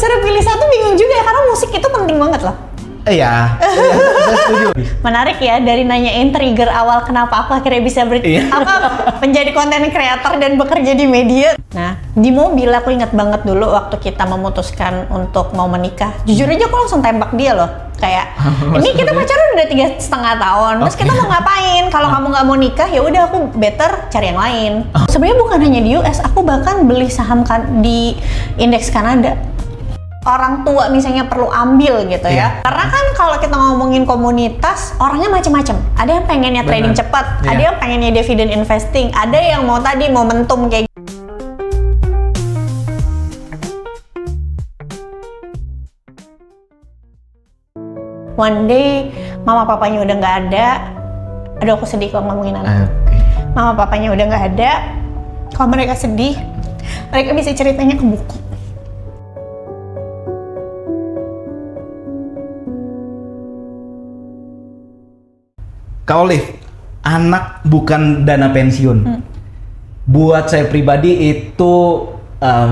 disuruh pilih satu bingung juga ya, karena musik itu penting banget loh. Iya, saya setuju. Menarik ya, dari nanyain trigger awal kenapa aku akhirnya bisa menjadi konten kreator dan bekerja di media. Nah, di mobil aku ingat banget dulu waktu kita memutuskan untuk mau menikah. Jujur aja aku langsung tembak dia loh. Kayak, ini kita pacaran udah 3,5 tahun, terus kita mau ngapain? Kalau kamu nggak mau nikah, ya udah aku better cari yang lain. Sebenarnya bukan hanya di US, aku bahkan beli saham di indeks Kanada. Orang tua misalnya perlu ambil gitu ya. Karena kan kalau kita ngomongin komunitas, orangnya macam-macam. Ada yang pengennya trading cepat, ada yang pengennya dividen investing, ada yang mau tadi momentum kayak one day mama papanya udah nggak ada. Aduh, aku sedih kalau ngomongin anak. Mama papanya udah nggak ada. Kalau mereka sedih, mereka bisa ceritanya ke buku. Kak Olive, anak bukan dana pensiun. Buat saya pribadi itu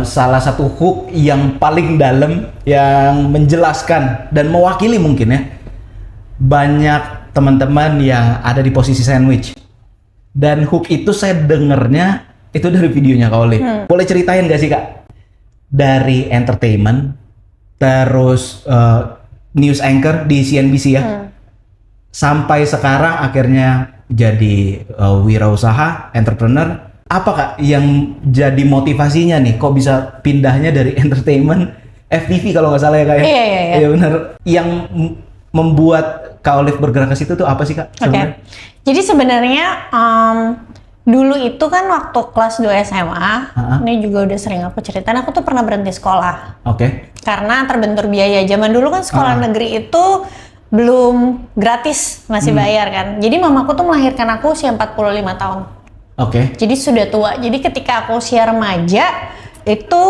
salah satu hook yang paling dalam, yang menjelaskan dan mewakili mungkin ya banyak teman-teman yang ada di posisi sandwich. Dan hook itu saya dengernya itu dari videonya Kak Olive. Boleh ceritain gak sih Kak? Dari entertainment, terus news anchor di CNBC ya. Sampai sekarang akhirnya jadi wirausaha, entrepreneur. Apa Kak yang jadi motivasinya nih? Kok bisa pindahnya dari entertainment, FTV kalau nggak salah ya Kak ya? Iya benar. Yang membuat Kak Olive bergerak ke situ tuh apa sih Kak? Jadi sebenarnya dulu itu kan waktu kelas 2 SMA, ini juga udah sering aku ceritain, aku tuh pernah berhenti sekolah. Karena terbentur biaya. Zaman dulu kan sekolah negeri itu belum gratis, masih bayar kan. Jadi mamaku tuh melahirkan aku usia 45 tahun. Jadi sudah tua. Jadi ketika aku usia remaja itu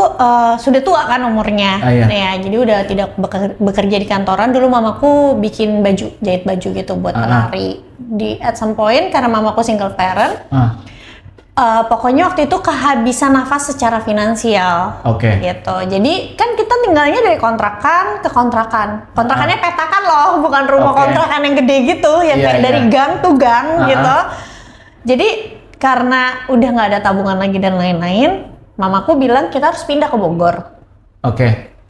sudah tua kan umurnya. Ya, jadi udah tidak bekerja di kantoran. Dulu mamaku bikin baju, jahit baju gitu buat penari. At some point karena mamaku single parent, pokoknya waktu itu kehabisan nafas secara finansial, gitu. Jadi kan kita tinggalnya dari kontrakan ke kontrakan. Kontrakannya petakan loh, bukan rumah kontrakan yang gede gitu, yang kayak dari gang to gang gitu. Jadi karena udah nggak ada tabungan lagi dan lain-lain, mamaku bilang kita harus pindah ke Bogor.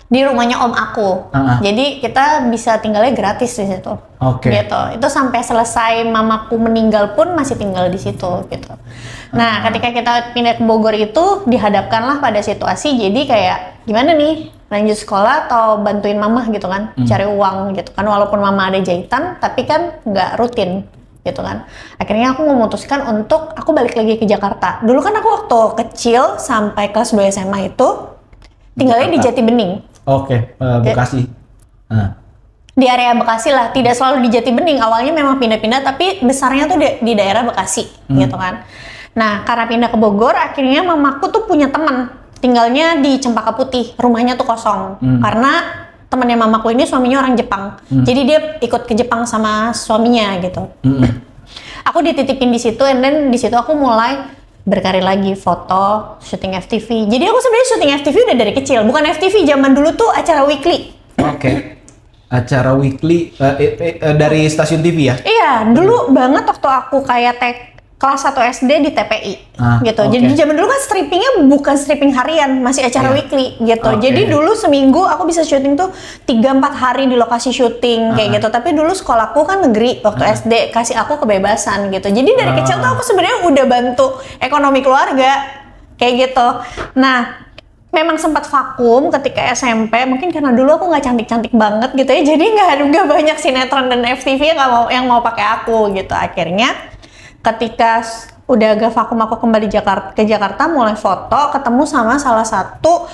Di rumahnya om aku. Jadi kita bisa tinggalnya gratis di situ. Gitu. Itu sampai selesai mamaku meninggal pun masih tinggal di situ gitu. Nah, ketika kita pindah ke Bogor itu dihadapkanlah pada situasi jadi kayak gimana nih? Lanjut sekolah atau bantuin mama gitu kan? Cari uang gitu kan. Walaupun mama ada jahitan tapi kan nggak rutin gitu kan. Akhirnya aku memutuskan untuk aku balik lagi ke Jakarta. Dulu kan aku waktu kecil sampai kelas 2 SMA itu tinggalnya di Jati Bening. Bekasi. Di area Bekasi lah, tidak selalu di Jati Bening. Awalnya memang pindah-pindah, tapi besarnya tuh di daerah Bekasi, gitu kan. Nah, karena pindah ke Bogor, akhirnya mamaku tuh punya teman, tinggalnya di Cempaka Putih, rumahnya tuh kosong. Karena temannya mamaku ini suaminya orang Jepang, jadi dia ikut ke Jepang sama suaminya gitu. Aku dititipin di situ, and then di situ aku mulai berkarir lagi, foto, syuting FTV. Jadi aku sebenarnya syuting FTV udah dari kecil. Bukan FTV, zaman dulu tuh acara weekly. Acara weekly dari stasiun TV ya? Iya, dulu banget waktu aku kayak kelas 1 SD di TPI gitu. Jadi zaman dulu kan strippingnya bukan stripping harian, masih acara weekly gitu. Jadi dulu seminggu aku bisa syuting tuh 3-4 hari di lokasi syuting kayak gitu. Tapi dulu sekolahku kan negeri, waktu SD kasih aku kebebasan gitu. Jadi dari kecil tuh aku sebenarnya udah bantu ekonomi keluarga kayak gitu. Nah, memang sempat vakum ketika SMP, mungkin karena dulu aku nggak cantik-cantik banget gitu ya. Jadi nggak banyak sinetron dan FTV yang mau pakai aku gitu. Akhirnya ketika udah agak vakum aku kembali ke Jakarta mulai foto, ketemu sama salah satu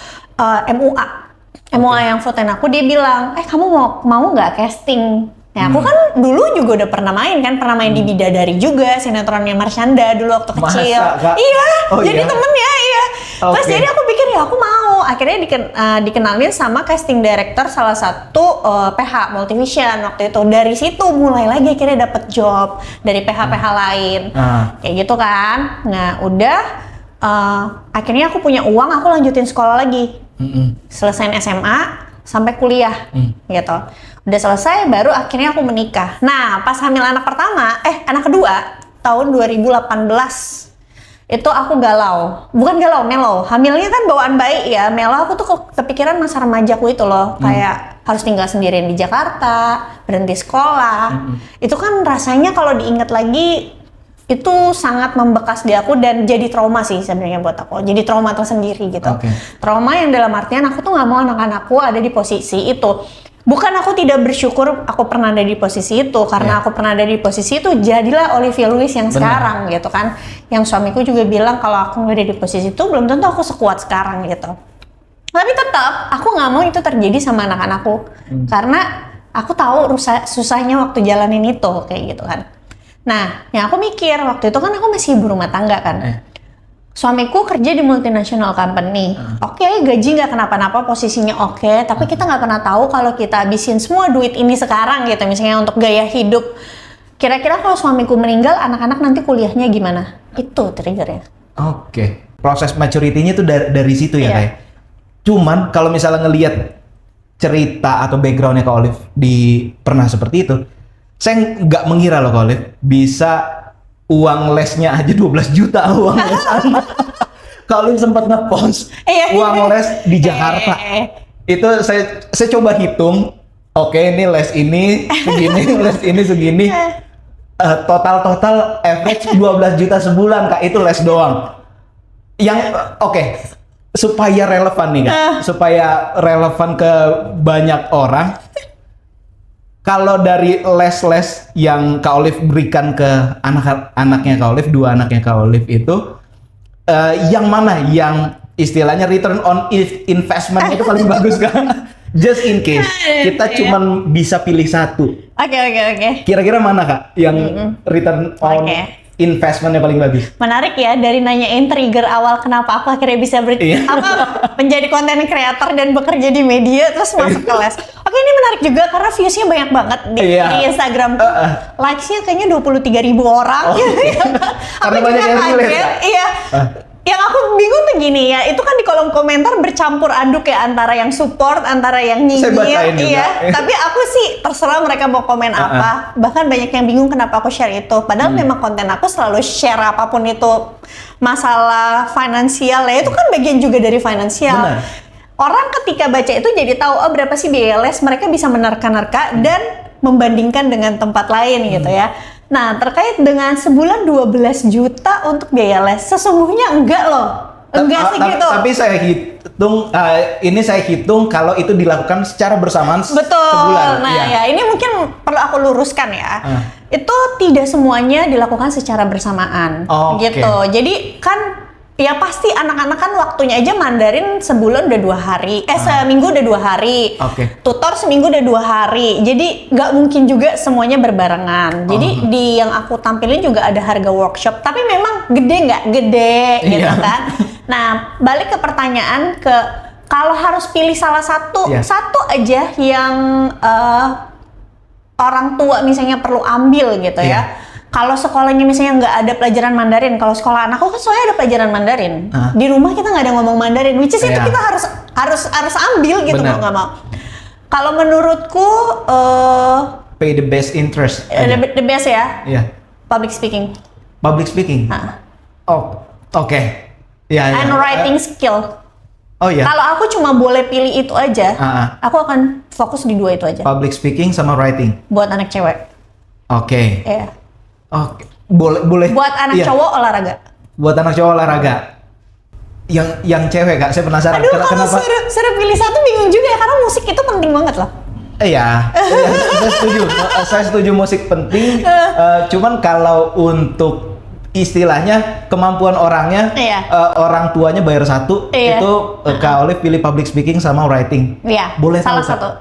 MUA yang fotoin aku. Dia bilang, kamu mau nggak casting? Nah, aku kan dulu juga udah pernah main di Bidadari juga, sinetronnya Marshanda dulu waktu kecil. Iya, jadi temennya iya. Terus jadi aku pikir ya aku mau. Akhirnya dikenalin sama casting director salah satu PH Multivision waktu itu. Dari situ mulai lagi akhirnya dapet job dari PH-PH lain. Kayak gitu kan. Nah, udah akhirnya aku punya uang, aku lanjutin sekolah lagi. Selesain SMA, sampai kuliah gitu. Udah selesai baru akhirnya aku menikah. Nah pas hamil anak kedua tahun 2018 itu aku bukan galau, melo. Hamilnya kan bawaan bayi ya, melo. Aku tuh kepikiran masa remajaku itu loh, kayak harus tinggal sendirian di Jakarta, berhenti sekolah. Itu kan rasanya kalau diingat lagi itu sangat membekas di aku dan jadi trauma sih sebenarnya buat aku. Jadi trauma tersendiri gitu. Trauma yang dalam artian aku tuh nggak mau anak-anakku ada di posisi itu. Bukan aku tidak bersyukur aku pernah ada di posisi itu, karena aku pernah ada di posisi itu, jadilah Olivia Louis yang sekarang gitu kan. Yang suamiku juga bilang kalau aku nggak ada di posisi itu belum tentu aku sekuat sekarang gitu. Tapi tetap aku nggak mau itu terjadi sama anak-anakku, karena aku tahu susahnya waktu jalanin itu kayak gitu kan. Nah, yang aku mikir waktu itu kan aku masih ibu rumah tangga kan. Suamiku kerja di multinational company. Oke, gaji nggak kenapa-napa, posisinya oke, tapi kita nggak pernah tahu kalau kita habisin semua duit ini sekarang gitu, misalnya untuk gaya hidup. Kira-kira kalau suamiku meninggal, anak-anak nanti kuliahnya gimana? Itu triggernya. Proses maturity-nya tuh dari situ ya kayak. Cuman kalau misalnya ngelihat cerita atau background-nya Kak Olive pernah seperti itu, saya nggak mengira loh Kak Olive bisa uang lesnya aja 12 juta uang les anak. Kalau sempat ngepost uang les di Jakarta. Itu saya coba hitung. Oke, ini les ini segini, les ini segini. Total average 12 juta sebulan Kak, itu les doang. Yang supaya relevan nih Kak. Supaya relevan ke banyak orang. Kalau dari les-les yang Kak Olive berikan ke anak-anaknya Kak Olive, 2 anaknya Kak Olive itu, yang mana yang istilahnya return on investment itu paling bagus Kak? Just in case kita cuman bisa pilih satu. Oke. Kira-kira mana Kak yang return on investmentnya paling bagus? Menarik ya, dari nanyain trigger awal kenapa aku akhirnya bisa menjadi konten creator dan bekerja di media terus masuk ke les. Oke, ini menarik juga karena viewsnya banyak banget di Instagram. Likes-nya kayaknya 23.000 orang. Karena banyak yang relate. Iya. Yang aku bingung tuh gini ya, itu kan di kolom komentar bercampur aduk ya, antara yang support, antara yang nyinyir. Tapi aku sih terserah mereka mau komen apa. Bahkan banyak yang bingung kenapa aku share itu. Padahal memang konten aku selalu share apapun itu masalah finansial ya, itu kan bagian juga dari finansial. Orang ketika baca itu jadi tahu berapa sih biaya les, mereka bisa menerka-nerka dan membandingkan dengan tempat lain gitu ya. Nah, terkait dengan sebulan 12 juta untuk biaya les, sesungguhnya enggak loh. Enggak segitu. Tapi saya hitung kalau itu dilakukan secara bersamaan sebulan. Nah ya, ini mungkin perlu aku luruskan ya. Itu tidak semuanya dilakukan secara bersamaan gitu. Jadi kan ya pasti anak-anak kan waktunya aja Mandarin sebulan udah 2 hari, seminggu udah 2 hari, tutor seminggu udah 2 hari, jadi nggak mungkin juga semuanya berbarengan. Jadi di yang aku tampilin juga ada harga workshop, tapi memang gede nggak gede gitu kan. Nah balik ke pertanyaan kalau harus pilih salah satu aja yang orang tua misalnya perlu ambil gitu ya. Kalau sekolahnya misalnya nggak ada pelajaran Mandarin, kalau sekolah anakku kan soalnya ada pelajaran Mandarin. Di rumah kita nggak ada ngomong Mandarin, which is itu kita harus ambil gitu mau nggak mau. Kalau menurutku pay the best interest. The best ya. Public speaking. Public speaking. And writing skill. Kalau aku cuma boleh pilih itu aja, aku akan fokus di 2 itu aja. Public speaking sama writing. Buat anak cewek. Boleh. Buat anak cowok olahraga. Buat anak cowok olahraga. Yang cewek Kak, saya penasaran. Aduh, kalau suruh pilih satu bingung juga ya, karena musik itu penting banget loh. Saya setuju musik penting. Cuman kalau untuk istilahnya kemampuan orangnya, orang tuanya bayar satu, itu Kak Olive pilih public speaking sama writing. Boleh salah satu.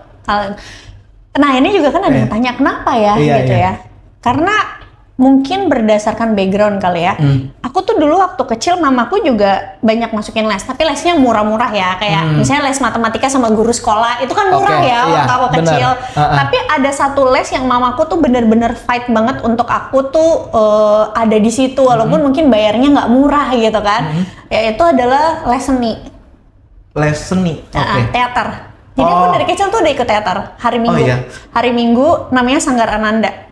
Nah ini juga kan ada yang tanya kenapa ya gitu ya. Karena mungkin berdasarkan background kali ya. Aku tuh dulu waktu kecil mamaku juga banyak masukin les, tapi lesnya murah-murah ya, kayak misalnya les matematika sama guru sekolah itu kan murah waktu aku kecil. Tapi ada satu les yang mamaku tuh bener-bener fight banget untuk aku tuh ada di situ, walaupun mungkin bayarnya nggak murah gitu kan. Yaitu adalah les seni. Les seni. Teater. Jadi aku dari kecil tuh udah ikut teater hari Minggu. Hari Minggu namanya Sanggar Ananda.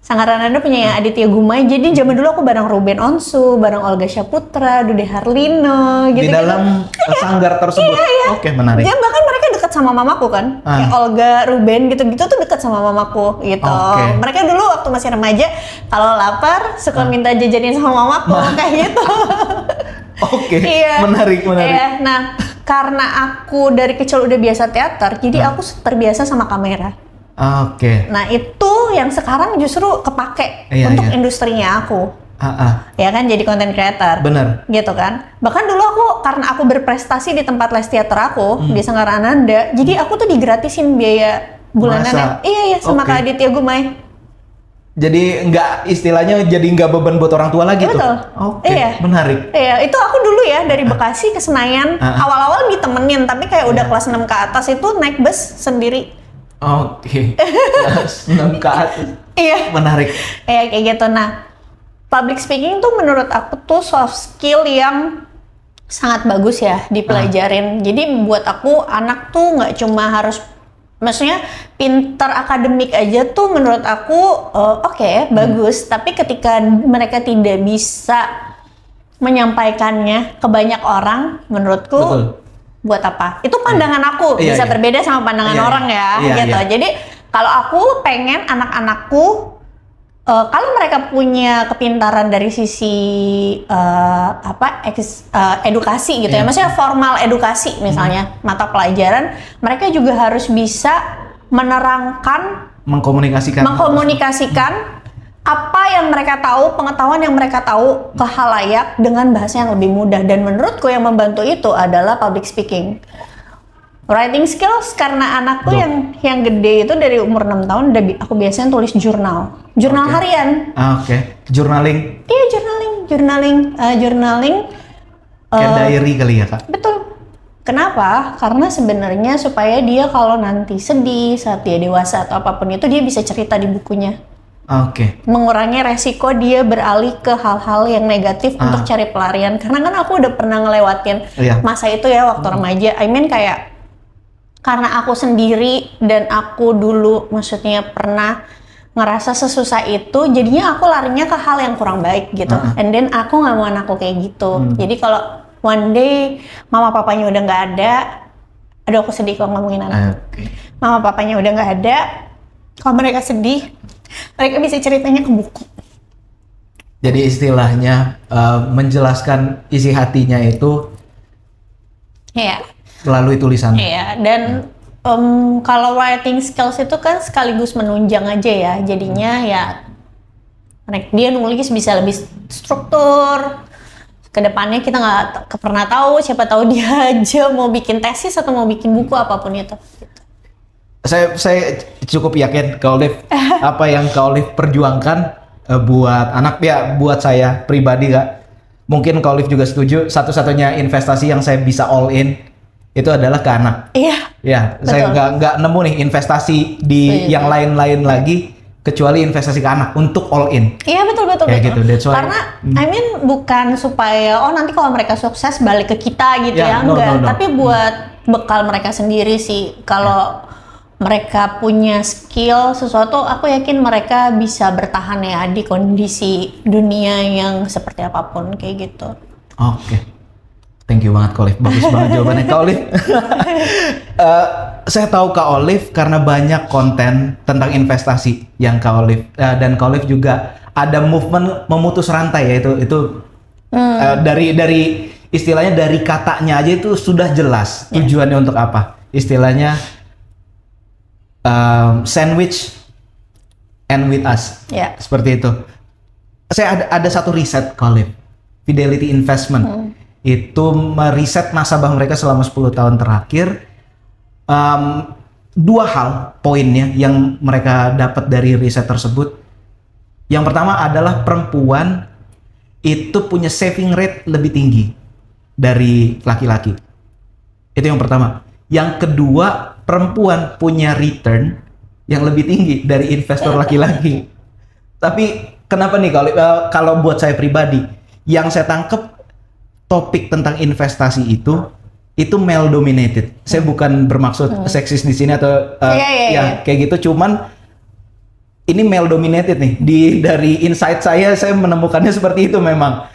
Sanggar Ananda punya yang Aditya Gumai. Jadi zaman dulu aku bareng Ruben Onsu, bareng Olga Syaputra, Dude Harlino gitu. Di dalam sanggar tersebut. Oke, menarik. Jadi bahkan mereka dekat sama mamaku kan. Kayak Olga, Ruben gitu-gitu tuh dekat sama mamaku gitu. Mereka dulu waktu masih remaja kalau lapar suka minta jajanin sama mamaku kayak gitu. Menarik. Iya. Nah, karena aku dari kecil udah biasa teater, jadi aku terbiasa sama kamera. Nah itu yang sekarang justru kepake untuk industrinya aku. Ya kan, jadi content creator. Bener. Gitu kan. Bahkan dulu karena aku berprestasi di tempat les teater aku di Sanggar Ananda, jadi aku tuh digratisin biaya bulanannya. Iya sama Kak Aditya Gumai. Jadi istilahnya nggak beban buat orang tua lagi. Betul. tuh. Menarik. Iya, itu aku dulu ya dari Bekasi ke Senayan. Awal-awal ditemenin, tapi kayak udah kelas 6 ke atas itu naik bus sendiri. Kelas 6 ke atas. Iya. Menarik. Iya, kayak gitu. Nah, public speaking tuh menurut aku tuh soft skill yang sangat bagus ya dipelajarin. Jadi buat aku anak tuh nggak cuma harus, maksudnya pinter akademik aja tuh menurut aku bagus. Tapi ketika mereka tidak bisa menyampaikannya ke banyak orang, menurutku buat apa? Itu pandangan aku bisa berbeda sama pandangan orang gitu. Jadi kalau aku pengen anak-anakku kalau mereka punya kepintaran dari sisi edukasi gitu ya, maksudnya formal edukasi misalnya mata pelajaran, mereka juga harus bisa menerangkan, mengkomunikasikan apa yang mereka tahu, pengetahuan yang mereka tahu ke khalayak dengan bahasa yang lebih mudah. Dan menurutku yang membantu itu adalah public speaking. Writing skills, karena anakku yang gede itu dari umur 6 tahun aku biasanya tulis jurnal harian. Journaling. Iya, journaling. Kayak diary kali ya, Kak? Betul. Kenapa? Karena sebenarnya supaya dia kalau nanti sedih saat dia dewasa atau apapun itu, dia bisa cerita di bukunya. Mengurangi resiko dia beralih ke hal-hal yang negatif untuk cari pelarian. Karena kan aku udah pernah ngelewatin masa itu ya waktu remaja. Kayak karena aku sendiri dan aku dulu maksudnya pernah ngerasa sesusah itu, jadinya aku larinya ke hal yang kurang baik gitu. And then aku nggak mau anakku kayak gitu. Jadi kalau one day mama papanya udah nggak ada, aduh aku sedih kalau ngomongin anak. Mama papanya udah nggak ada, kalau mereka sedih, mereka bisa ceritanya ke buku. Jadi istilahnya menjelaskan isi hatinya itu melalui tulisan. Iya, dan kalau writing skills itu kan sekaligus menunjang aja ya. Jadinya ya dia nulis bisa lebih struktur. Kedepannya kita nggak pernah tahu, siapa tahu dia aja mau bikin tesis atau mau bikin buku apapun itu. Saya cukup yakin Kak Olive apa yang Kak Olive perjuangkan buat anak ya, buat saya pribadi Kak. Mungkin Kak Olive juga setuju, satu-satunya investasi yang saya bisa all in itu adalah ke anak. Ya, betul. Saya nggak nemu nih investasi di yang lain-lain lagi kecuali investasi ke anak untuk all in. Iya, betul. Gitu. Karena bukan supaya nanti kalau mereka sukses balik ke kita gitu enggak. No. Tapi buat bekal mereka sendiri sih. Kalau mereka punya skill sesuatu, aku yakin mereka bisa bertahan ya di kondisi dunia yang seperti apapun kayak gitu. Thank you banget Kak Olive, bagus banget jawabannya Kak Olive. Saya tahu Kak Olive karena banyak konten tentang investasi yang Kak Olive dan Kak Olive juga ada movement memutus rantai ya itu dari istilahnya dari katanya aja itu sudah jelas tujuannya untuk apa. Istilahnya sandwich and with us, seperti itu. Saya ada satu riset Kak Olive, Fidelity Investment. Itu meriset nasabah mereka selama 10 tahun terakhir. Dua hal poinnya yang mereka dapat dari riset tersebut. Yang pertama adalah perempuan itu punya saving rate lebih tinggi dari laki-laki. Itu yang pertama. Yang kedua, perempuan punya return yang lebih tinggi dari investor laki-laki. Tapi kenapa nih kalau buat saya pribadi, yang saya tangkep topik tentang investasi itu itu male dominated. Saya bukan bermaksud seksis di sini atau kayak gitu, cuman ini male dominated nih. Dari insight saya menemukannya seperti itu memang.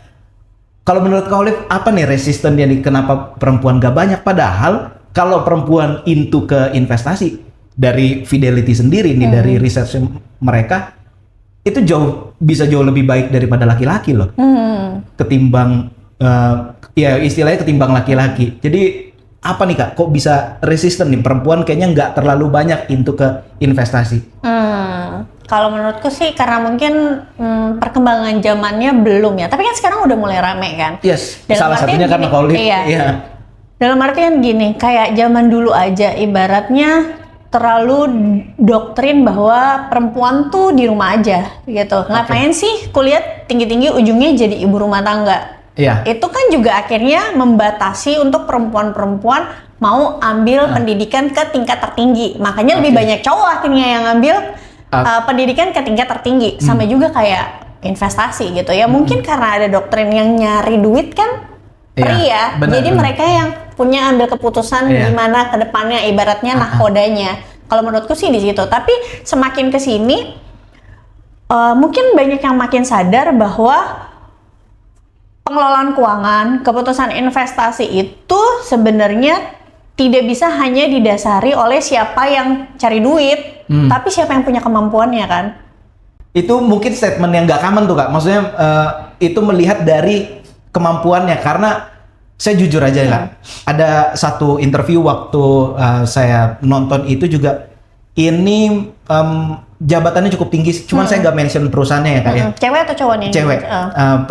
Kalau menurut Kak Olive, apa nih resistennya nih, kenapa perempuan gak banyak? Padahal kalau perempuan into ke investasi, dari Fidelity sendiri nih, dari research mereka, itu bisa jauh lebih baik daripada laki-laki loh. Ketimbang, istilahnya ketimbang laki-laki. Jadi apa nih Kak, kok bisa resisten nih, perempuan kayaknya nggak terlalu banyak into ke investasi? Kalau menurutku sih karena mungkin perkembangan zamannya belum ya. Tapi kan sekarang udah mulai rame kan. Yes. Salah satunya karena Kak Olive. Iya. Dalam artian gini, kayak zaman dulu aja ibaratnya terlalu doktrin bahwa perempuan tuh di rumah aja gitu. Ngapain sih kuliah tinggi-tinggi ujungnya jadi ibu rumah tangga? Iya. Itu kan juga akhirnya membatasi untuk perempuan-perempuan mau ambil pendidikan ke tingkat tertinggi. Makanya lebih banyak cowok akhirnya yang ngambil pendidikan ke tingkat tertinggi. Sama juga kayak investasi gitu ya. Mungkin karena ada doktrin yang nyari duit kan pria. Jadi mereka yang punya ambil keputusan gimana ke depannya, ibaratnya nahkodanya. Kalau menurutku sih di situ. Tapi semakin ke sini mungkin banyak yang makin sadar bahwa pengelolaan keuangan, keputusan investasi itu sebenarnya tidak bisa hanya didasari oleh siapa yang cari duit, tapi siapa yang punya kemampuannya kan. Itu mungkin statement yang nggak common tuh Kak. Maksudnya itu melihat dari kemampuannya, karena saya jujur aja Kak, ada satu interview waktu saya nonton itu juga, ini jabatannya cukup tinggi, cuman saya nggak mention perusahaannya ya Kak ya. Cewek atau cowok nih? Cewek.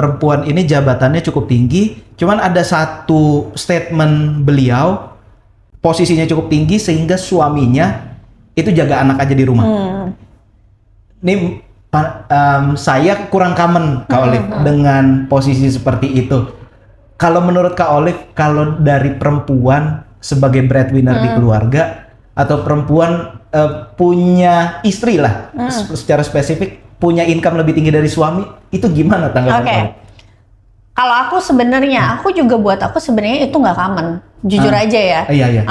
Perempuan ini jabatannya cukup tinggi, cuman ada satu statement beliau, posisinya cukup tinggi sehingga suaminya itu jaga anak aja di rumah. Ini saya kurang common Kak Olive dengan posisi seperti itu. Kalau menurut Kak Olive, kalau dari perempuan sebagai breadwinner di keluarga, atau perempuan punya istri lah, secara spesifik punya income lebih tinggi dari suami, itu gimana tanggapan Kak Olive? Kalau aku sebenarnya, buat aku sebenarnya itu nggak common, jujur aja ya. Iya.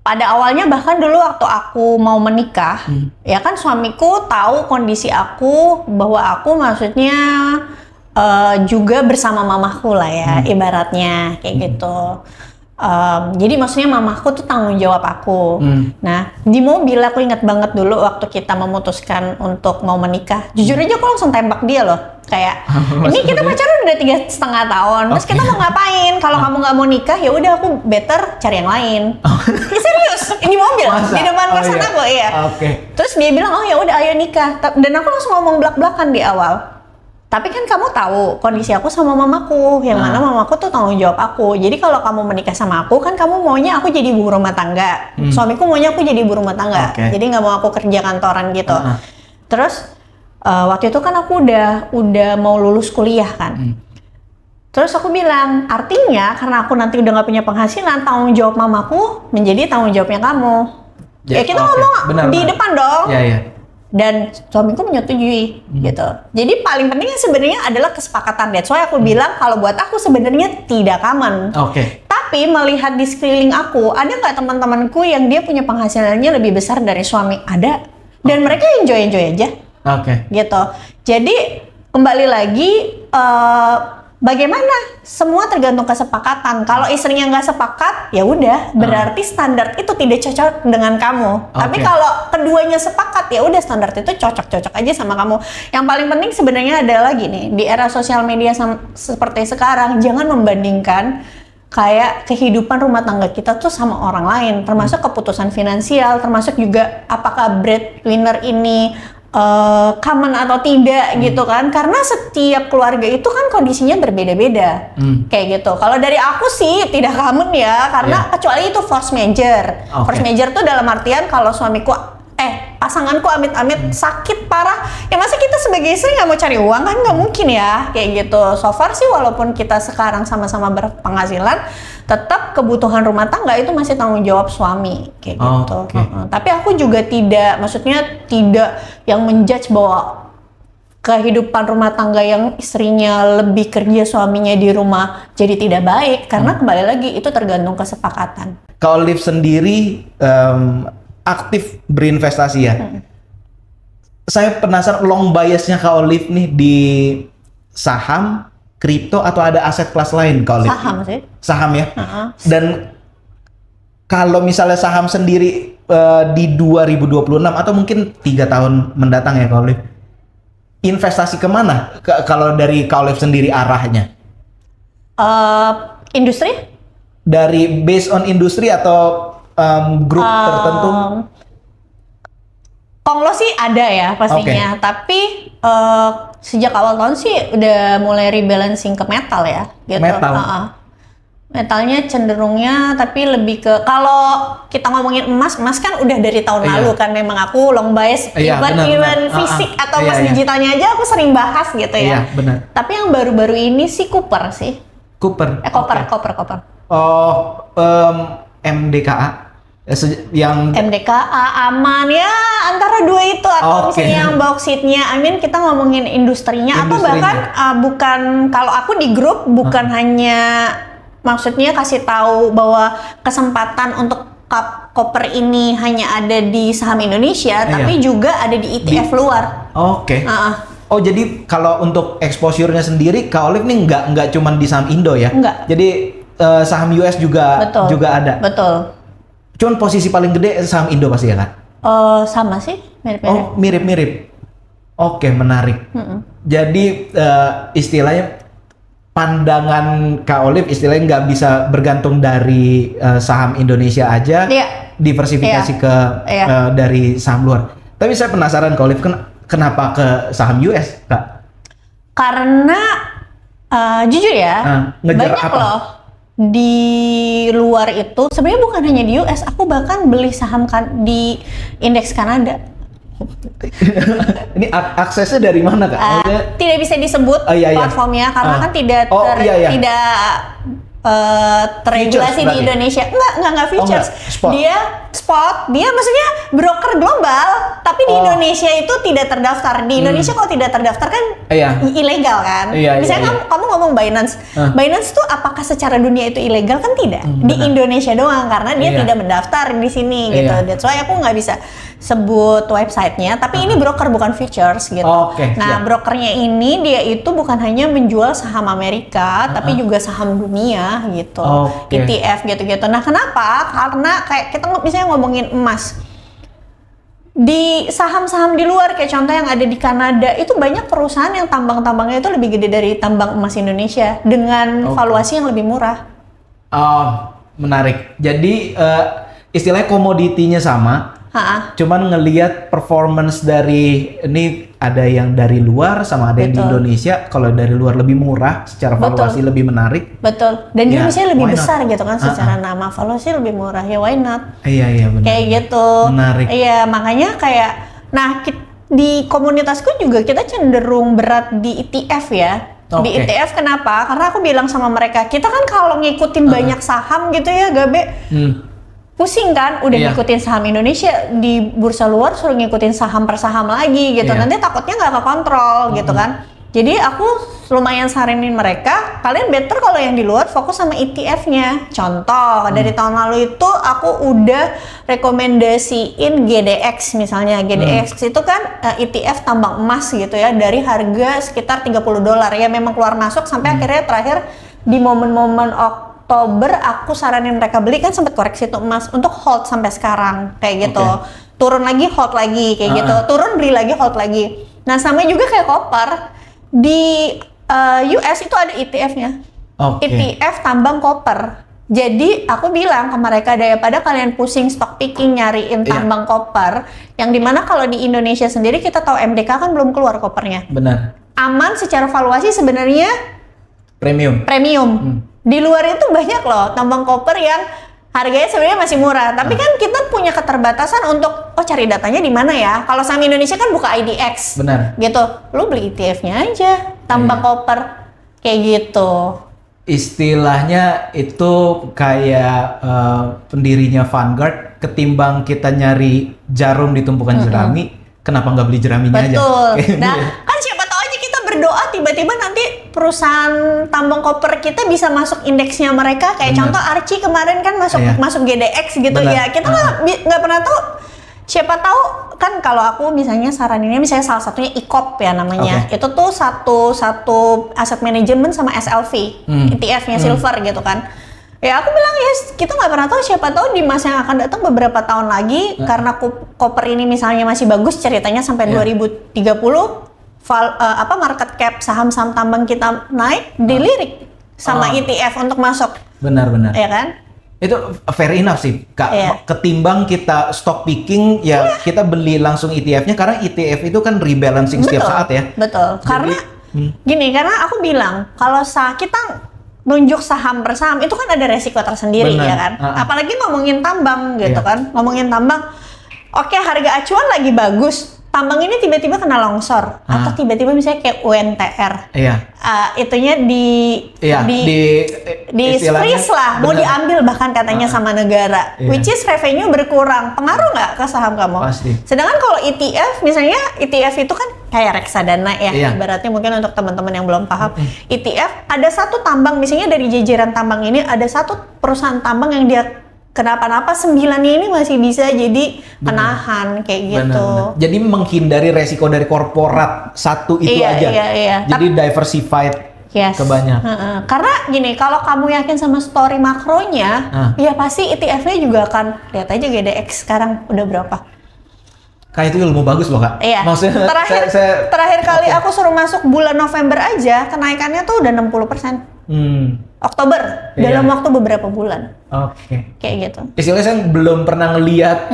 Pada awalnya bahkan dulu waktu aku mau menikah, ya kan suamiku tahu kondisi aku, bahwa aku maksudnya juga bersama mamaku lah ya, ibaratnya kayak gitu. Jadi maksudnya mamaku tuh tanggung jawab aku. Nah, di mobil aku ingat banget dulu waktu kita memutuskan untuk mau menikah. Jujur aja aku langsung tembak dia loh. Kayak, ini kita pacaran udah 3,5 tahun. Terus kita mau ngapain? Kalau kamu nggak mau nikah, ya udah aku better cari yang lain. Ya serius, ini mobil di depan kosan aku, iya. Terus dia bilang, oh ya udah ayo nikah. Dan aku langsung ngomong belak-belakan di awal. Tapi kan kamu tahu kondisi aku sama mamaku, yang mana mamaku tuh tanggung jawab aku. Jadi kalau kamu menikah sama aku, kan kamu maunya aku jadi ibu rumah tangga. Suamiku maunya aku jadi ibu rumah tangga. Jadi nggak mau aku kerja kantoran gitu. Terus waktu itu kan aku udah mau lulus kuliah kan. Terus aku bilang, artinya karena aku nanti udah nggak punya penghasilan, tanggung jawab mamaku menjadi tanggung jawabnya kamu. Ya kita ngomong di depan dong. Dan suamiku menyetujui gitu. Jadi paling pentingnya sebenarnya adalah kesepakatan. That's why aku bilang kalau buat aku sebenarnya tidak common. Tapi melihat di sekeliling aku, ada nggak teman-temanku yang dia punya penghasilannya lebih besar dari suami? Ada. Dan mereka enjoy aja. Gitu. Jadi kembali lagi bagaimana? Semua tergantung kesepakatan. Kalau istrinya nggak sepakat, ya udah, berarti standar itu tidak cocok dengan kamu. Tapi kalau keduanya sepakat, ya udah standar itu cocok aja sama kamu. Yang paling penting sebenarnya adalah gini, di era sosial media seperti sekarang, jangan membandingkan kayak kehidupan rumah tangga kita tuh sama orang lain, termasuk keputusan finansial, termasuk juga apakah breadwinner ini common atau tidak gitu kan, karena setiap keluarga itu kan kondisinya berbeda-beda kayak gitu. Kalau dari aku sih tidak common ya, karena kecuali itu force major. Force major tuh dalam artian kalau suamiku pasanganku amit-amit sakit parah, ya masa kita sebagai istri nggak mau cari uang kan, nggak mungkin ya kayak gitu. So far sih walaupun kita sekarang sama-sama berpenghasilan, tetap kebutuhan rumah tangga itu masih tanggung jawab suami kayak gitu. Tapi aku juga tidak, maksudnya tidak yang menjudge bahwa kehidupan rumah tangga yang istrinya lebih kerja, suaminya di rumah jadi tidak baik, karena kembali lagi itu tergantung kesepakatan. Kak Olive sendiri aktif berinvestasi ya. Saya penasaran long biasnya Kak Olive nih di saham, kripto atau ada aset kelas lain Kak Olive? Saham sih. Saham ya. Dan kalau misalnya saham sendiri di 2026 atau mungkin 3 tahun mendatang ya Kak Olive, investasi kemana? Kalau dari Kak Olive sendiri arahnya? Industri? Dari based on industri atau grup tertentu? Konglo sih ada ya pastinya, tapi sejak awal tahun sih udah mulai rebalancing ke metal ya, gitu. Metal. Metalnya cenderungnya, tapi lebih ke kalau kita ngomongin emas kan udah dari tahun lalu kan, memang aku long bias, even fisik atau emas digitalnya aja aku sering bahas gitu ya. Iya, benar. Tapi yang baru-baru ini sih Cooper sih. Cooper. Cooper. Oh, MDKA. Yang MDKA, Aman ya, antara dua itu, atau misalnya yang bauxite-nya. Kita ngomongin industrinya. Atau bahkan bukan, kalau aku di grup bukan hanya maksudnya kasih tahu bahwa kesempatan untuk copper ini hanya ada di saham Indonesia, tapi juga ada di ETF luar. Oh, jadi kalau untuk exposure-nya sendiri Kak Olive nih nggak cuma di saham Indo ya? Enggak. Jadi saham US juga ada. Betul. Cuman posisi paling gede saham Indo pasti ya Kak? Sama sih, mirip-mirip. Oh, mirip-mirip. Oke, menarik. Jadi istilahnya pandangan Kak Olive istilahnya nggak bisa bergantung dari saham Indonesia aja, diversifikasi ke dari saham luar. Tapi saya penasaran Kak Olive, kenapa ke saham US Kak? Karena jujur ya, banyak loh di luar itu, sebenarnya bukan hanya di US, aku bahkan beli saham di indeks Kanada. Ini aksesnya dari mana Kak? Tidak bisa disebut platformnya karena kan tidak terregulasi di Indonesia. Enggak futures. Dia spot, dia maksudnya broker global, tapi di Indonesia itu tidak terdaftar. Di Indonesia kalau tidak terdaftar kan ilegal kan. Misalnya kamu ngomong Binance. Binance tuh apakah secara dunia itu ilegal? Kan tidak. Di Indonesia doang karena dia tidak mendaftar di sini gitu. That's why aku nggak bisa sebut websitenya, tapi ini broker bukan futures gitu. Nah, brokernya ini dia itu bukan hanya menjual saham Amerika, tapi juga saham dunia gitu, ETF gitu-gitu. Nah, kenapa? Karena kayak kita misalnya ngomongin emas, di saham-saham di luar kayak contoh yang ada di Kanada itu banyak perusahaan yang tambang-tambangnya itu lebih gede dari tambang emas Indonesia dengan valuasi yang lebih murah. Menarik. Jadi istilahnya komoditinya sama. Cuman ngelihat performance dari ini ada yang dari luar sama ada yang di Indonesia. Kalau dari luar lebih murah, secara valuasi lebih menarik. Betul. Dan dia misalnya lebih besar gitu kan secara nama, valuasi lebih murah. Ya why not? Iya benar. Kayak gitu. Menarik. Iya makanya kayak, nah di komunitasku juga kita cenderung berat di ETF ya. Di ETF kenapa? Karena aku bilang sama mereka, kita kan kalau ngikutin banyak saham gitu ya Gabe. Pusing kan, udah ngikutin saham Indonesia di bursa luar suruh ngikutin saham per saham lagi gitu, nanti takutnya nggak kekontrol gitu kan. Jadi aku lumayan saranin mereka, kalian better kalau yang di luar fokus sama ETF-nya. Contoh dari tahun lalu itu aku udah rekomendasiin GDX misalnya. GDX itu kan ETF tambang emas gitu ya, dari harga sekitar $30 ya, memang keluar masuk sampai akhirnya terakhir di momen-momen Oktober aku saranin mereka beli, kan sempat koreksi tuh emas untuk hold sampai sekarang kayak gitu. Turun lagi hold lagi kayak gitu. Turun beli lagi hold lagi. Nah, sama juga kayak copper di US itu ada ETF-nya. ETF tambang copper. Jadi aku bilang ke mereka, daripada kalian pusing stock picking nyariin tambang copper, yang dimana kalau di Indonesia sendiri kita tahu MDK kan belum keluar coppernya. Benar. Aman secara valuasi sebenarnya premium. Di luar itu banyak loh tambang koper yang harganya sebenarnya masih murah, tapi kan kita punya keterbatasan untuk cari datanya di mana ya. Kalau saham Indonesia kan buka IDX, gitu. Lu beli ETF-nya aja, tambang koper kayak gitu. Istilahnya itu kayak pendirinya Vanguard, ketimbang kita nyari jarum di tumpukan jerami, kenapa nggak beli jeraminya aja? Betul. Nah, kan siapa tahu berdoa tiba-tiba nanti perusahaan tambang koper kita bisa masuk indeksnya mereka. Kayak contoh Archie kemarin kan masuk GDX gitu. Ya kita nggak pernah tahu. Siapa tahu kan kalau aku misalnya saraninnya misalnya salah satunya ICOP ya namanya. Itu tuh satu aset manajemen sama SLV, ETF-nya silver gitu kan. Ya aku bilang ya kita nggak pernah tahu, siapa tahu di masa yang akan datang beberapa tahun lagi karena koper ini misalnya masih bagus ceritanya sampai 2030 market cap saham-saham tambang kita naik, dilirik sama ETF untuk masuk. Benar-benar. Ya kan? Itu fair enough sih, Kak. Ketimbang kita stock picking ya kita beli langsung ETF-nya karena ETF itu kan rebalancing setiap saat ya. Betul. Karena gini, karena aku bilang kalau kita nunjuk saham per saham itu kan ada resiko tersendiri. Ya kan. Apalagi ngomongin tambang gitu kan, ngomongin tambang. Oke, harga acuan lagi bagus, tambang ini tiba-tiba kena longsor atau tiba-tiba misalnya kayak UNTR. Itunya di freeze lah, mau diambil bahkan katanya sama negara. Which is revenue berkurang, pengaruh nggak ke saham kamu? Pasti. Sedangkan kalau ETF, misalnya ETF itu kan kayak reksadana ya, ibaratnya mungkin untuk teman-teman yang belum paham. ETF ada satu tambang, misalnya dari jajaran tambang ini ada satu perusahaan tambang yang dia kenapa-napa 9-nya ini masih bisa jadi penahan kayak gitu. Jadi menghindari resiko dari korporat satu itu aja. Jadi diversified ke banyak. Karena gini, kalau kamu yakin sama story makronya, ya pasti ETF-nya juga akan lihat aja GDX sekarang udah berapa. Kak, itu ilmu bagus loh, Kak. Maksudnya terakhir kali aku suruh masuk bulan November aja, kenaikannya tuh udah 60%. Oktober, dalam waktu beberapa bulan. Kayak gitu. Istilahnya saya belum pernah ngelihat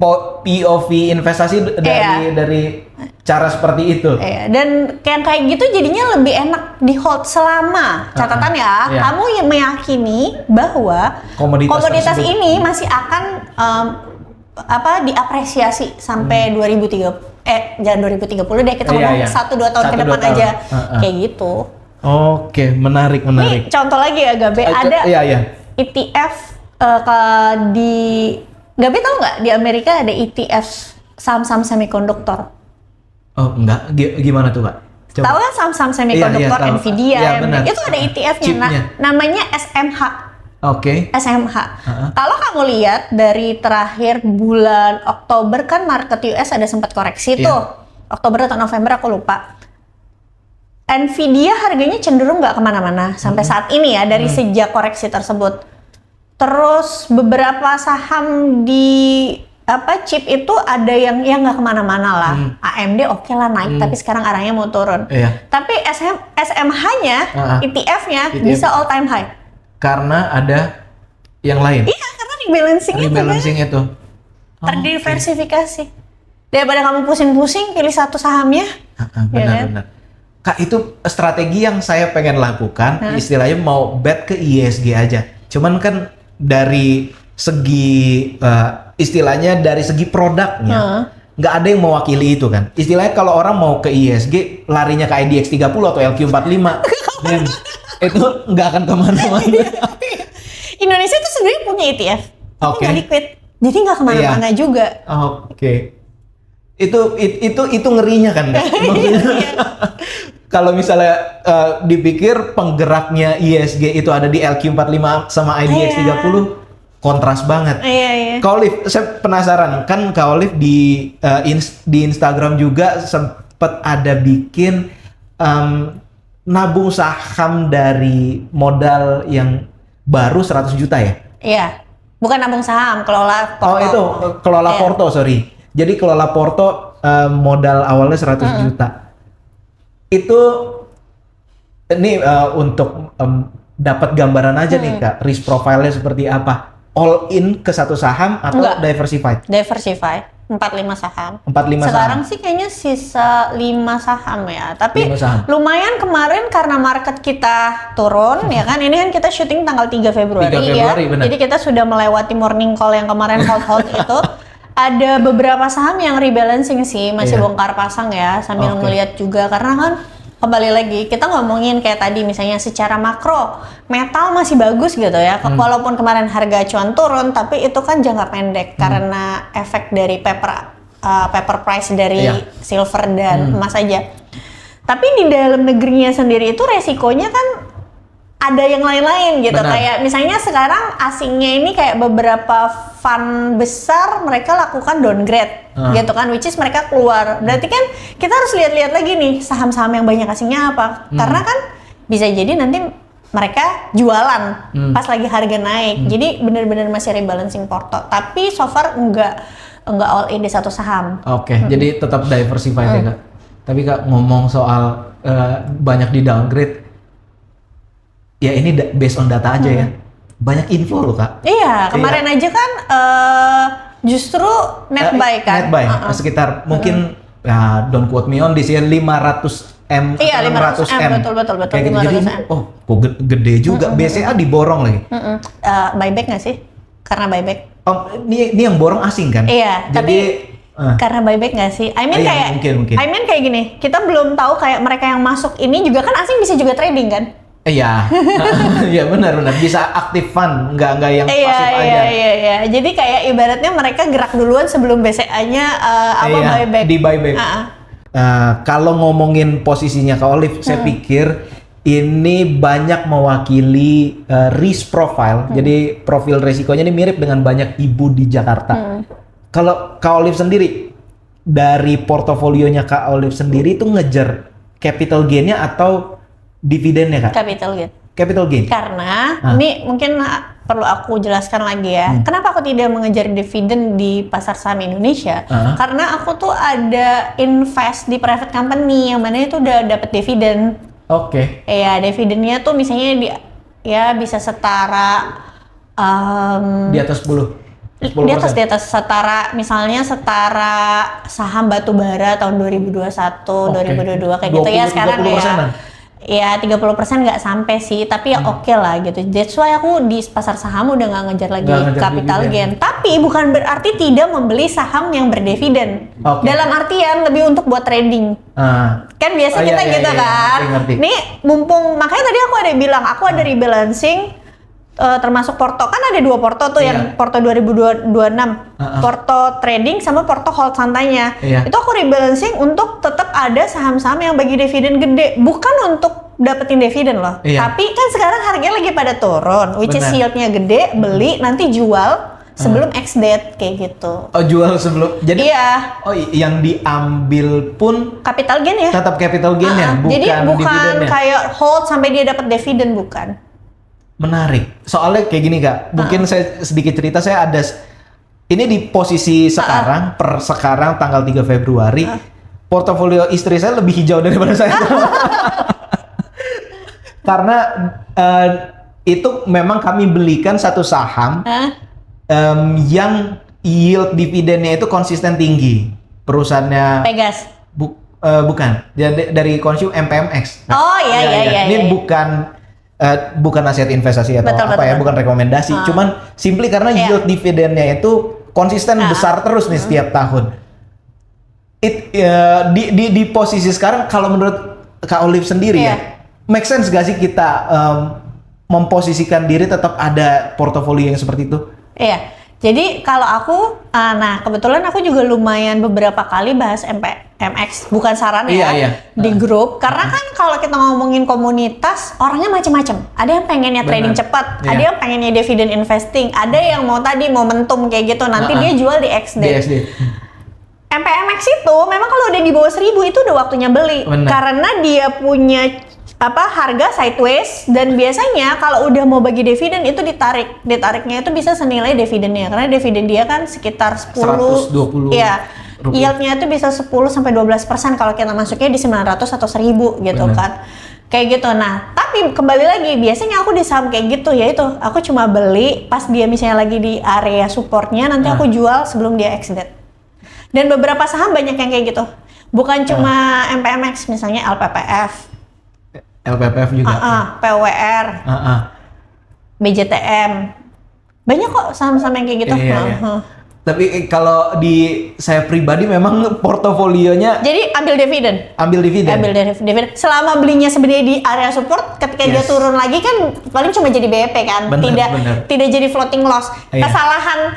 POV investasi dari cara seperti itu. Dan kayak gitu jadinya lebih enak di hold selama catatan kamu yang meyakini bahwa komoditas ini masih akan diapresiasi sampai 2030. Jangan 2030 deh, kita ngomong 1-2 tahun ke depan aja. Kayak gitu. Menarik. Nih contoh lagi ya, Gabe, ada ETF Gabe tahu nggak di Amerika ada ETF saham-saham semikonduktor? Enggak, gimana tuh, Kak? Tahu kan saham-saham semikonduktor, Nvidia, itu ada ETF-nya, namanya SMH. SMH. Kalau kamu lihat dari terakhir bulan Oktober kan market US ada sempat koreksi tuh. Oktober atau November aku lupa. Nvidia harganya cenderung nggak kemana-mana sampai saat ini ya, dari sejak koreksi tersebut. Terus beberapa saham di chip itu ada yang nggak kemana-mana lah. AMD oke lah naik, tapi sekarang arahnya mau turun. Tapi SMH-nya, ETF-nya bisa all time high. Karena ada yang lain. Iya, karena rebalancing itu. Terdiversifikasi. Daripada kamu pusing-pusing pilih satu sahamnya. Benar. Kak, itu strategi yang saya pengen lakukan, istilahnya mau bet ke ISG aja. Cuman kan dari segi istilahnya dari segi produknya nggak ada yang mewakili itu kan. Istilahnya kalau orang mau ke ISG larinya ke IDX 30 atau LQ45 dan itu nggak akan kemana-mana. Indonesia itu sebenarnya punya ETF, tapi nggak liquid, jadi nggak kemana-mana juga. Itu ngerinya kan, kalau misalnya dipikir penggeraknya ISG itu ada di LQ45 sama IDX 30, kontras banget. Kak Olive, saya penasaran, kan Kak Olive di Instagram juga sempat ada bikin nabung saham dari modal yang baru 100 juta ya? Iya, bukan nabung saham, kelola porto. Itu kelola porto, sorry. Jadi kelola porto modal awalnya 100 juta. Itu ini untuk dapat gambaran aja nih Kak, risk profile-nya seperti apa? All in ke satu saham atau diversified? Diversified, 4-5 saham. 4-5 Sekarang saham. sih kayaknya sisa 5 saham ya. Tapi lumayan kemarin karena market kita turun ya kan. Ini kan kita syuting tanggal 3 Februari ya. Benar. Jadi kita sudah melewati morning call yang kemarin hold itu. Ada beberapa saham yang rebalancing sih, masih bongkar pasang ya, sambil ngeliat juga karena kan kembali lagi kita ngomongin kayak tadi misalnya secara makro metal masih bagus gitu ya, walaupun kemarin harga acuan turun, tapi itu kan jangka pendek karena efek dari paper price dari silver dan emas aja. Tapi di dalam negerinya sendiri itu resikonya kan ada yang lain-lain gitu. Benar. Kayak misalnya sekarang asingnya ini kayak beberapa fund besar mereka lakukan downgrade gitu kan, which is mereka keluar. Berarti kan kita harus lihat-lihat lagi nih saham-saham yang banyak asingnya apa. Karena kan bisa jadi nanti mereka jualan pas lagi harga naik. Jadi benar-benar masih rebalancing porto. Tapi so far enggak all in di satu saham. Oke, jadi tetap diversified ya Kak. Tapi Kak ngomong soal banyak di downgrade, ya ini based on data aja ya. Banyak inflow loh Kak. Iya, kemarin aja kan justru net buy kan. Net buy, sekitar mungkin don't quote me on this ya, 500M. Iya, 500M, betul. Kayak gitu. Jadi, kok gede juga. BCA diborong lagi. Buyback nggak sih? Karena buyback. Ini yang borong asing kan? Iya, jadi, tapi karena buyback nggak sih? Mungkin. I mean kayak gini, kita belum tahu kayak mereka yang masuk ini juga kan asing bisa juga trading kan? Iya, iya benar bisa aktif fund, nggak yang pasif aja. Iya. Jadi kayak ibaratnya mereka gerak duluan sebelum BCA-nya buyback. Di buyback. Kalau ngomongin posisinya Kak Olive, saya pikir ini banyak mewakili risk profile. Jadi profil resikonya ini mirip dengan banyak ibu di Jakarta. Kalau Kak Olive sendiri, dari portofolionya Kak Olive sendiri itu ngejar capital gain-nya atau dividennya Kak? Capital gain. Karena ini mungkin perlu aku jelaskan lagi ya. Kenapa aku tidak mengejar dividen di pasar saham Indonesia? Karena aku tuh ada invest di private company yang mana itu udah dapat dividen. Oke. Iya, dividennya tuh misalnya bisa setara di atas 10. Di atas setara saham batu bara tahun 2021, 2022 kayak gitu ya sekarang ya. Ya 30% nggak sampai sih, tapi ya oke lah gitu. That's why aku di pasar saham udah nggak ngejar lagi capital gain. Tapi bukan berarti tidak membeli saham yang berdividen. Dalam artian lebih untuk buat trading. Kan biasa kita gitu kan. Nih mumpung makanya tadi aku ada bilang aku ada rebalancing. Termasuk porto kan ada 2 porto tuh yang porto 2026 porto trading sama porto hold santainya itu aku rebalancing untuk tetap ada saham-saham yang bagi dividen gede, bukan untuk dapetin dividen loh tapi kan sekarang harganya lagi pada turun which is yieldnya gede, beli nanti jual sebelum ex-date kayak gitu. Jual sebelum. Jadi yang diambil pun capital gain ya. Tetap capital gain ya, bukan jadi bukan dividennya. Kayak hold sampai dia dapat dividen, bukan. Menarik. Soalnya kayak gini Kak, mungkin saya sedikit cerita, saya ada ini di posisi sekarang, per sekarang tanggal 3 Februari, portofolio istri saya lebih hijau daripada saya. Karena itu memang kami belikan satu saham yang yield dividennya itu konsisten tinggi. Perusahaannya Pegas. Bukan. dari Consume MPMX. Iya. Ini bukan aset investasi atau bukan rekomendasi, cuman simply karena yield dividennya itu konsisten besar terus nih setiap tahun. Di posisi sekarang kalau menurut Kak Olive sendiri make sense gak sih kita memposisikan diri tetap ada portofolio yang seperti itu? Iya. Jadi kalau aku, kebetulan aku juga lumayan beberapa kali bahas MX, bukan saran di grup. Karena kan kalau kita ngomongin komunitas, orangnya macam-macam. Ada yang pengennya trading cepat, ada yang pengennya dividen investing, ada yang mau momentum kayak gitu. Nanti dia jual di ex-date. MPMX itu memang kalau udah di bawah 1000 itu udah waktunya beli. Karena dia punya harga sideways dan biasanya kalau udah mau bagi dividen itu ditariknya itu bisa senilai dividennya karena dividen dia kan sekitar 120 yieldnya itu bisa 10-12% kalau kita masuknya di 900 atau 1000 gitu kan kayak gitu. Nah tapi kembali lagi biasanya aku di saham kayak gitu yaitu aku cuma beli pas dia misalnya lagi di area supportnya nanti aku jual sebelum dia exit. Dan beberapa saham banyak yang kayak gitu, bukan cuma MPMX, misalnya LPPF juga. PWR, BJTM, banyak kok saham-saham yang kayak gitu. Tapi kalau di saya pribadi memang portofolionya. Jadi ambil dividen. Ambil dividen. Selama belinya sebenarnya di area support, ketika dia turun lagi kan paling cuma jadi BEP kan, tidak jadi floating loss. Kesalahan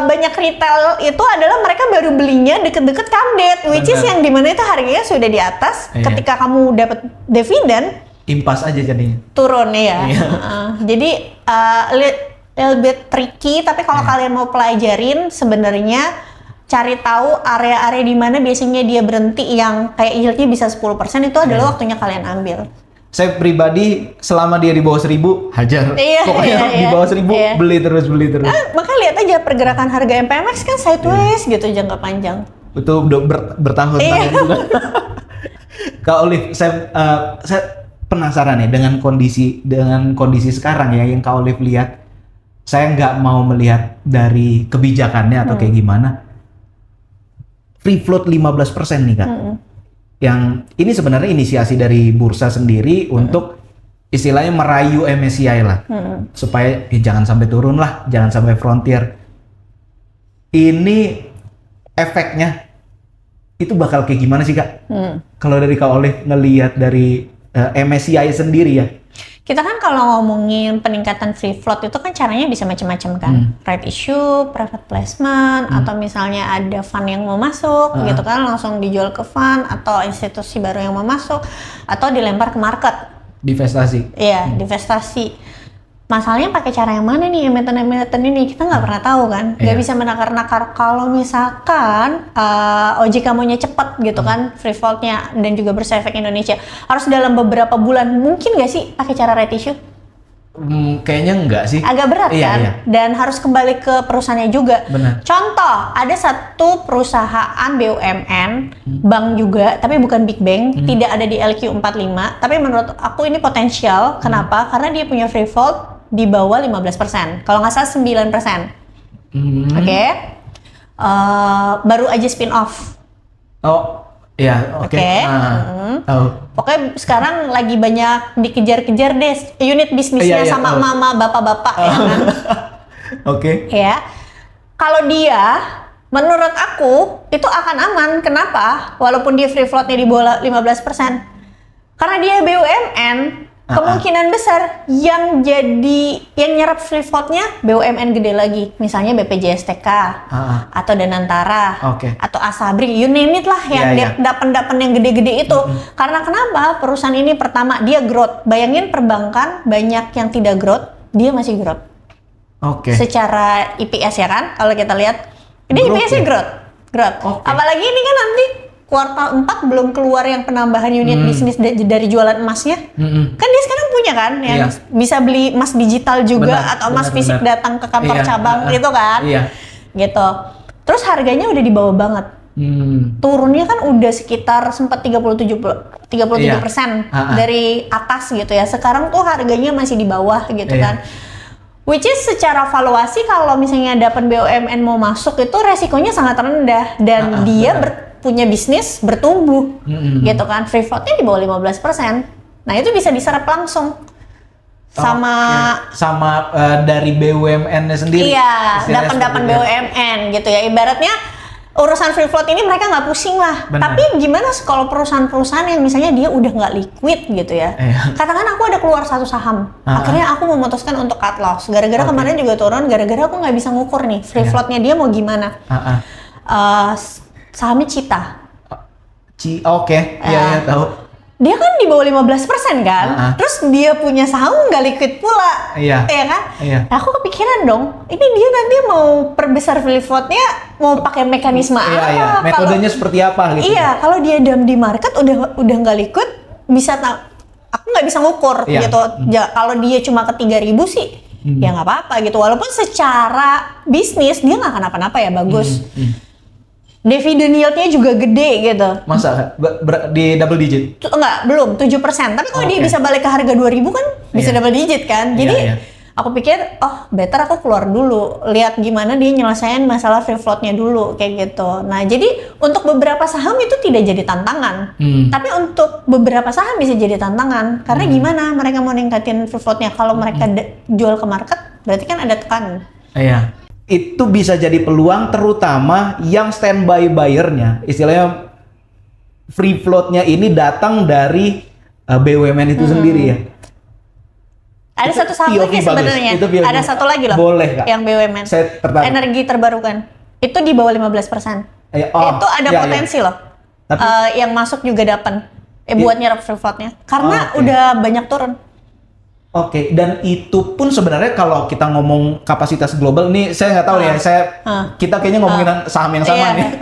banyak retail itu adalah mereka baru belinya deket-deket come date, which is yang dimana itu harganya sudah di atas. Ketika kamu dapat dividen, impas aja jadinya. Turun ya. Jadi little bit tricky, tapi kalau kalian mau pelajarin sebenarnya cari tahu area-area di mana biasanya dia berhenti yang kayak yieldnya bisa 10% itu adalah waktunya kalian ambil. Saya pribadi selama dia di bawah 1.000 hajar. Pokoknya di bawah 1.000 beli terus. Maka lihat aja pergerakan harga MPMX kan sideways gitu jangka panjang. Betul, udah bertahun-tahun juga. Kak Olive, saya penasaran nih dengan kondisi sekarang ya yang Kak Olive lihat. Saya nggak mau melihat dari kebijakannya atau kayak gimana. Free float 15% nih Kak. Yang ini sebenarnya inisiasi dari bursa sendiri untuk istilahnya merayu MSCI lah. Supaya jangan sampai turun lah, jangan sampai frontier. Ini efeknya itu bakal kayak gimana sih Kak? Kalau dari Kak Olive ngelihat dari MSCI sendiri ya. Kita kan kalau ngomongin peningkatan free float itu kan caranya bisa macam-macam kan. Right issue, private placement, atau misalnya ada fund yang mau masuk gitu kan langsung dijual ke fund, atau institusi baru yang mau masuk, atau dilempar ke market. Divestasi. Iya, divestasi. Masalahnya pakai cara yang mana nih emiten ini kita nggak pernah tahu kan, nggak bisa menakar-nakar. Kalau misalkan OJK maunya cepet gitu kan free floatnya dan juga bursa efek Indonesia harus dalam beberapa bulan, mungkin nggak sih pakai cara right issue? Kayaknya enggak sih. Agak berat kan? Iya. Dan harus kembali ke perusahaannya juga. Benar. Contoh, ada satu perusahaan BUMN, bank juga, tapi bukan big bank, tidak ada di LQ45, tapi menurut aku ini potensial. Kenapa? Karena dia punya free float di bawah 15%. Kalau nggak salah 9%. Oke. Baru aja spin off. Oh, iya, oke. Pokoknya sekarang lagi banyak dikejar-kejar deh unit bisnisnya sama mama bapak-bapak ya kan. Oke. Ya. Kalau dia menurut aku itu akan aman. Kenapa? Walaupun dia free floatnya di bawah 15%. Karena dia BUMN, kemungkinan besar yang nyerap free floatnya BUMN gede lagi, misalnya BPJSTK atau Danantara atau Asabri, you name it lah yang dapen yang gede-gede itu. Karena kenapa? Perusahaan ini pertama dia growth. Bayangin perbankan banyak yang tidak growth, dia masih growth. Secara EPS ya kan, kalau kita lihat ini EPS-nya growth. Apalagi ini kan nanti kuartal 4 belum keluar yang penambahan unit bisnis dari jualan emasnya. Kan dia sekarang punya kan yang bisa beli emas digital juga atau emas fisik datang ke kantor cabang gitu kan. Gitu. Terus harganya udah di bawah banget. Turunnya kan udah sekitar sempat 37% dari atas gitu ya. Sekarang tuh harganya masih di bawah gitu kan. Which is secara valuasi kalau misalnya dapat BUMN mau masuk itu resikonya sangat rendah dan dia punya bisnis bertumbuh gitu kan. Free floatnya di bawah 15%. Nah itu bisa diserap langsung sama dari BUMN-nya sendiri. Iya, dapat BUMN gitu ya. Ibaratnya urusan free float ini mereka nggak pusing lah. Tapi gimana kalau perusahaan-perusahaan yang misalnya dia udah nggak liquid gitu ya. Katakan aku ada keluar satu saham. Akhirnya aku memutuskan untuk cut loss. Gara-gara kemarin juga turun, gara-gara aku nggak bisa ngukur nih free floatnya dia mau gimana. Sahamnya Cita. Iya tahu. Dia kan di bawah 15% kan, terus dia punya saham nggak liquid pula, ya kan? Nah, aku kepikiran dong, ini dia nanti mau perbesar free floatnya, mau pakai mekanisme apa? Metodenya seperti apa gitu? Iya, kalau dia di market udah nggak liquid, bisa aku nggak bisa ngukur gitu. Kalau dia cuma ke 3.000 sih, ya nggak apa-apa gitu. Walaupun secara bisnis dia nggak kenapa-napa ya, bagus. Dividend yield-nya juga gede gitu. Masa? Di double digit? Enggak, belum, 7%. Tapi kalau dia bisa balik ke harga 2.000 kan bisa double digit kan. Jadi aku pikir, better aku keluar dulu. Lihat gimana dia nyelesain masalah free float-nya dulu, kayak gitu. Nah, jadi untuk beberapa saham itu tidak jadi tantangan. Tapi untuk beberapa saham bisa jadi tantangan. Karena gimana mereka mau ningkatin free float-nya? Kalau mereka jual ke market, berarti kan ada tekanan. Iya. Itu bisa jadi peluang terutama yang standby buyer-nya, istilahnya free float-nya ini datang dari BUMN itu sendiri ya. Ada Itu satu saham POV lagi bagus. sebenarnya. Itu POV. Ada satu lagi loh. Boleh Kak. Yang BUMN. Saya tertarik. Energi terbarukan. Itu di bawah 15%. Itu ada potensi loh. Tapi, yang masuk juga dapat. Buat nyerap free float-nya. Karena udah banyak turun. Oke, dan itu pun sebenarnya kalau kita ngomong kapasitas global, nih saya nggak tahu ya, kita kayaknya ngomongin saham yang sama nih.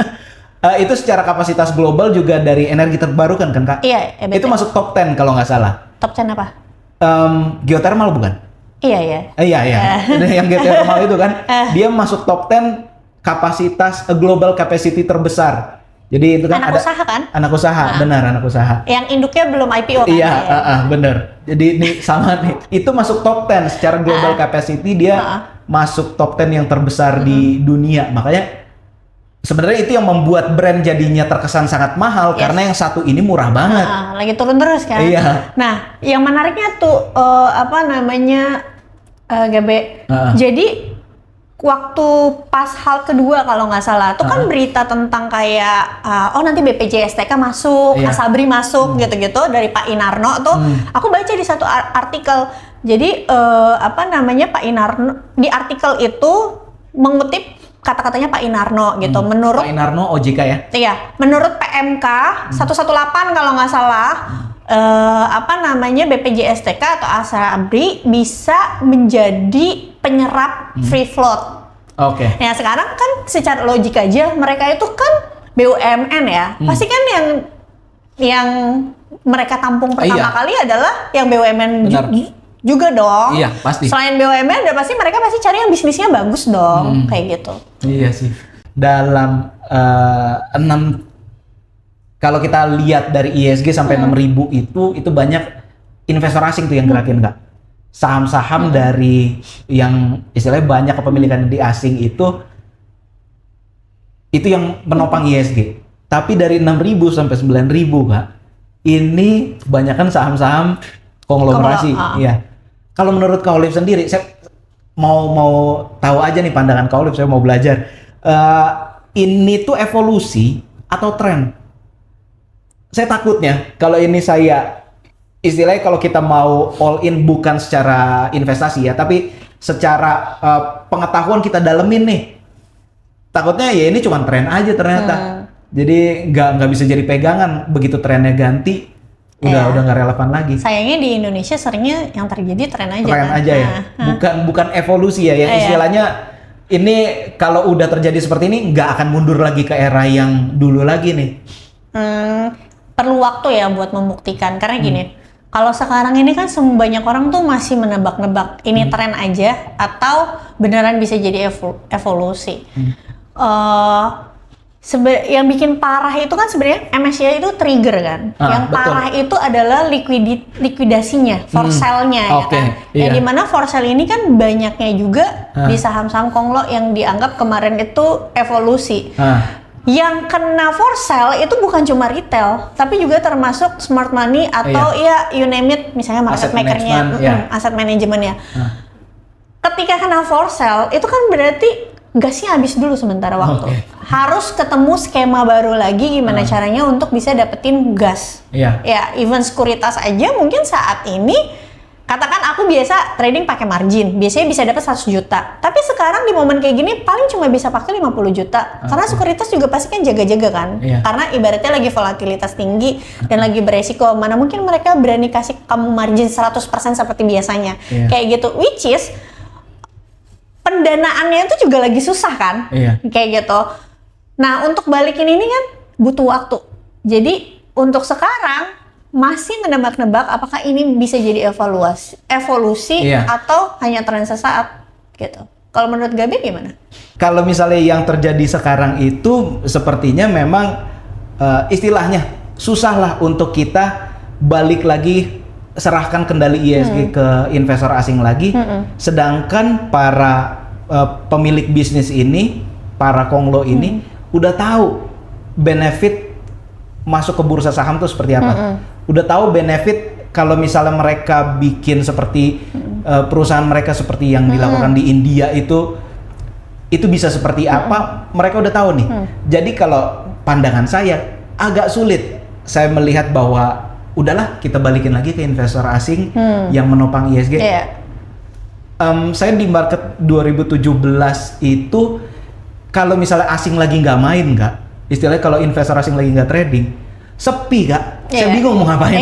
Itu secara kapasitas global juga dari energi terbarukan kan Kak? Iya, EBT. Itu masuk top 10 kalau nggak salah. Top 10 apa? Geothermal bukan? Iya. Yang geothermal itu kan, dia masuk top 10 kapasitas global capacity terbesar. Jadi itu kan anak usaha kan? Anak usaha, benar anak usaha. Yang induknya belum IPO kan? Iya, benar. Jadi ini sama nih. Itu masuk top 10 secara global capacity, dia masuk top 10 yang terbesar di dunia. Makanya sebenarnya itu yang membuat brand jadinya terkesan sangat mahal karena yang satu ini murah banget. Lagi turun terus kan? Iya. Nah, yang menariknya tuh Gabe. Jadi waktu pas hal kedua kalau nggak salah, tuh kan berita tentang kayak nanti BPJSTK masuk, Asabri masuk gitu-gitu dari Pak Inarno tuh. Aku baca di satu artikel. Jadi Pak Inarno di artikel itu mengutip kata-katanya Pak Inarno gitu. Menurut Pak Inarno OJK ya? Iya, menurut PMK 118 kalau nggak salah. BPJSTK atau Asabri bisa menjadi penyerap free float. Oke. Nah sekarang kan secara logik aja mereka itu kan BUMN ya, pasti kan yang mereka tampung pertama kali adalah yang BUMN juga dong. Iya pasti. Selain BUMN, udah pasti mereka cari yang bisnisnya bagus dong, kayak gitu. Iya sih. Dalam 6 kalau kita lihat dari ISG sampai 6.000 itu banyak investor asing tuh yang gerakin Kak. Saham-saham dari yang istilahnya banyak kepemilikan di asing itu yang menopang ISG. Tapi dari 6.000 sampai 9.000 Kak, ini kebanyakan saham-saham konglomerasi. Iya. Kalau menurut Kak Olive sendiri, saya mau tahu aja nih pandangan Kak Olive, saya mau belajar. Ini tuh evolusi atau tren? Saya takutnya kalau ini istilahnya kalau kita mau all in bukan secara investasi ya, tapi secara pengetahuan kita dalemin nih. Takutnya ya ini cuma tren aja ternyata. Jadi nggak bisa jadi pegangan, begitu trennya ganti udah nggak relevan lagi. Sayangnya di Indonesia seringnya yang terjadi tren aja. Tren aja ya, bukan evolusi ya. Istilahnya ini kalau udah terjadi seperti ini nggak akan mundur lagi ke era yang dulu lagi nih. Perlu waktu ya buat membuktikan karena gini. Kalau sekarang ini kan banyak orang tuh masih menebak-nebak ini tren aja atau beneran bisa jadi evolusi. Yang bikin parah itu kan sebenarnya MSCI itu trigger kan. Yang parah itu adalah likuidasinya, for sale-nya ya kan. Yang dimana for sale ini kan banyaknya juga di saham-saham konglo yang dianggap kemarin itu evolusi. Yang kena for sale itu bukan cuma retail, tapi juga termasuk smart money atau you name it, misalnya market maker-nya, aset manajemennya. Ketika kena for sale, itu kan berarti gasnya habis dulu sementara waktu. Harus ketemu skema baru lagi gimana caranya untuk bisa dapetin gas. Ya, even sekuritas aja mungkin saat ini, katakan aku biasa trading pakai margin, biasanya bisa dapat 100 juta. Tapi sekarang di momen kayak gini paling cuma bisa pakai 50 juta. Karena sekuritas juga pasti kan jaga-jaga kan. Karena ibaratnya lagi volatilitas tinggi dan lagi beresiko. Mana mungkin mereka berani kasih kamu margin 100% seperti biasanya. Kayak gitu. Which is pendanaannya itu juga lagi susah kan. Kayak gitu. Nah, untuk balikin ini kan butuh waktu. Jadi untuk sekarang masih menebak-nebak apakah ini bisa jadi evolusi atau hanya tren sesaat gitu. Kalau menurut Gabi gimana? Kalau misalnya yang terjadi sekarang itu sepertinya memang istilahnya susah lah untuk kita balik lagi serahkan kendali ISG ke investor asing lagi. Sedangkan para pemilik bisnis ini, para konglo ini udah tahu benefit masuk ke bursa saham tuh seperti apa. Udah tahu benefit kalau misalnya mereka bikin seperti perusahaan mereka seperti yang dilakukan di India itu bisa seperti apa, mereka udah tahu nih. Jadi kalau pandangan saya agak sulit saya melihat bahwa udahlah kita balikin lagi ke investor asing yang menopang ISG. saya di market 2017 itu kalau misalnya asing lagi nggak main Kak, istilahnya kalau investor asing lagi nggak trading, sepi Kak. Saya bingung mau ngapain.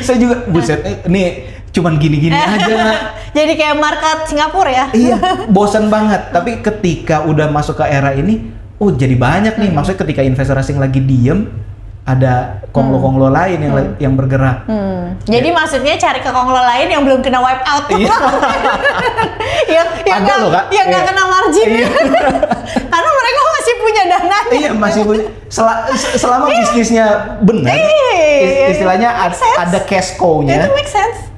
Saya juga buset, ini cuman gini-gini aja. Jadi kayak market Singapura ya? Iya, bosan banget. Tapi ketika udah masuk ke era ini, oh jadi banyak nih. Maksudnya ketika investor asing lagi diem, ada konglo-konglo lain yang bergerak. Jadi maksudnya cari ke konglo lain yang belum kena wipe out. Iya. yang nggak kena margin. Iya. Karena mereka masih punya dananya. Iya, masih punya. Selama bisnisnya benar, istilahnya ada cash cow-nya. Itu make sense.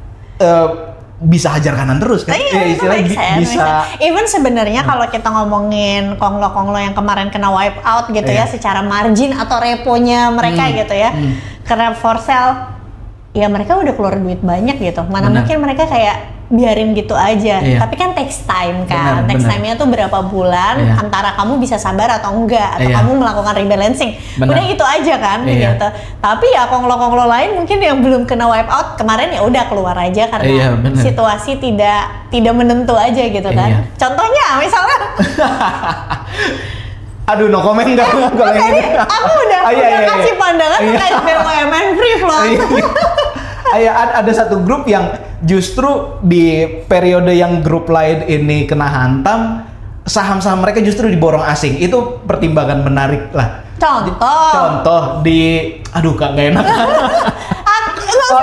Bisa hajar kanan terus kan? Istilahnya bisa. Even sebenarnya kalau kita ngomongin konglo-konglo yang kemarin kena wipe out gitu ya, secara margin atau reponya mereka gitu ya, karena for sale, ya mereka udah keluar duit banyak gitu. Mana mungkin mereka kayak biarin gitu aja. Tapi kan takes time kan. Takes time-nya tuh berapa bulan antara kamu bisa sabar atau enggak, atau kamu melakukan rebalancing. Udah gitu aja kan gitu. Tapi ya konglo-konglo lain mungkin yang belum kena wipe out kemarin ya udah keluar aja karena situasi tidak menentu aja gitu kan. Contohnya misalnya aduh, no comment enggak kalau ini. Aku udah kasih pandangan terkait BUMN free float. Ada satu grup yang justru di periode yang grup lain ini kena hantam, saham-saham mereka justru diborong asing. Itu pertimbangan menarik lah. Contoh di, aduh Kak, nggak enak.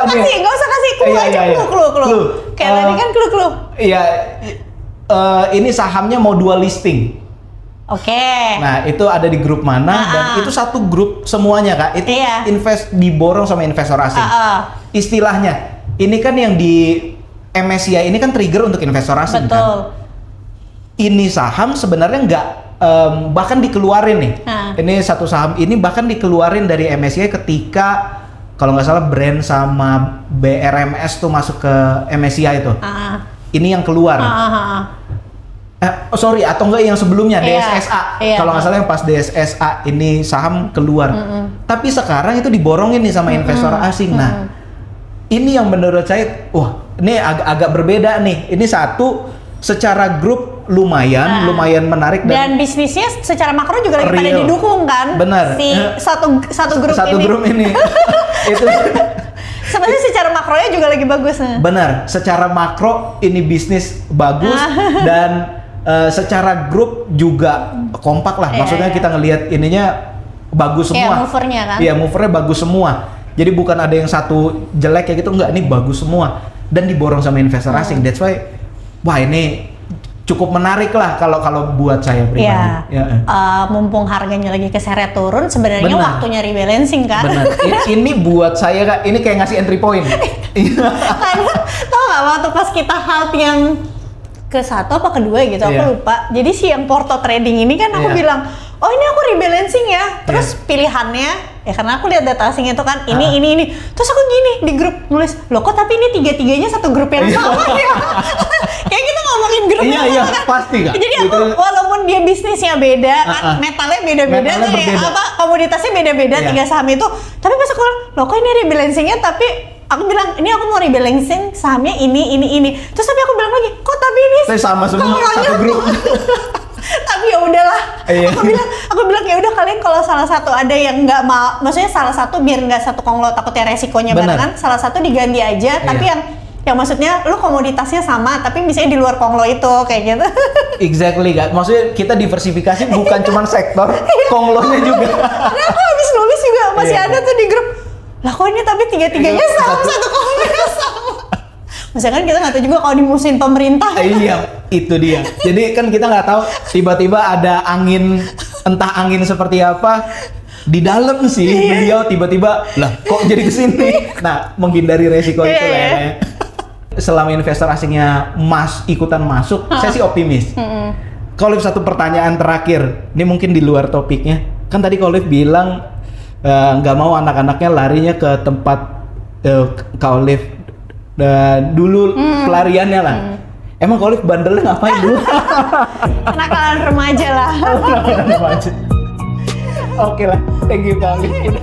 Nggak usah kasih clue aja, clue. Kayak tadi kan clue. Iya, ini sahamnya mau dual listing. Oke. Nah, itu ada di grup mana dan itu satu grup semuanya Kak. Itu diborong sama investor asing. Istilahnya, ini kan yang di MSCI ini kan trigger untuk investor asing. Betul. Kan. Ini saham sebenarnya nggak bahkan dikeluarin nih. Ini satu saham ini bahkan dikeluarin dari MSCI ketika kalau nggak salah Brand sama BRMS tuh masuk ke MSCI itu. Ini yang keluar. Atau enggak yang sebelumnya DSSA. Kalau nggak salah yang pas DSSA ini saham keluar. Tapi sekarang itu diborongin nih sama investor asing. Nah, ini yang menurut saya, wah, ini agak berbeda nih. Ini satu secara grup lumayan menarik dan bisnisnya secara makro juga lagi pada didukung kan. Benar. Si satu grup ini. Itu sebenarnya secara makronya juga lagi bagus. Benar. Secara makro ini bisnis bagus dan secara grup juga kompak lah. Maksudnya kita ngelihat ininya bagus semua. Movernya kan? Iya, movernya bagus semua. Jadi bukan ada yang satu jelek kayak gitu, enggak, ini bagus semua dan diborong sama investor asing. That's why, wah ini cukup menarik lah kalau buat saya pribadi. Mumpung harganya lagi keseret turun, sebenarnya waktunya rebalancing kan. Benar. Ini buat saya Kak, ini kayak ngasih entry point. Karena tau nggak waktu pas kita halt yang ke satu apa kedua gitu, aku lupa. Jadi si yang Porto Trading ini kan aku bilang, oh ini aku rebalancing ya. Terus pilihannya, ya karena aku lihat data asing itu kan ini. Terus aku gini di grup nulis, loh kok tapi ini tiga-tiganya satu grup yang sama ya. Kayak kita ngomongin grup yang sama kan. Pasti Kak. Jadi aku walaupun dia bisnisnya beda, kan metalnya beda-beda, komoditasnya beda-beda tiga saham itu. Tapi pas aku, loh kok ini rebalancingnya tapi aku bilang, ini aku mau rebalancing sahamnya ini. Terus tapi aku bilang lagi, kok tapi ini sama semua satu grup. Tapi ya udahlah. Aku bilang ya udah, kalian kalau salah satu ada yang nggak mau, maksudnya salah satu biar nggak satu konglo takutnya resikonya barengan, salah satu diganti aja. Tapi yang maksudnya lu komoditasnya sama, tapi misalnya di luar konglo itu kayak gitu. Exactly Kak. Maksudnya kita diversifikasi bukan cuma sektor, konglonya juga. Nah, aku habis nulis juga masih ada tuh di grup. Lah kok ini tapi tiga-tiganya sama, satu konglonya sama. Misalkan kita nggak tahu juga kalau dimusuhin pemerintah. Iya, itu dia. Jadi kan kita nggak tahu tiba-tiba ada angin, entah angin seperti apa di dalam sih beliau tiba-tiba lah kok jadi kesini. Nah, menghindari resiko itu lah ya. Selama investor asingnya ikutan masuk, saya sih optimis. Kalau satu pertanyaan terakhir, ini mungkin di luar topiknya. Kan tadi Kak Olive bilang nggak mau anak-anaknya larinya ke tempat Kak Olive dulu pelariannya lah. Emang Kak Olive bandelnya ngapain dulu? Kenakalan remaja lah. Oke lah, thank you Kak Olive.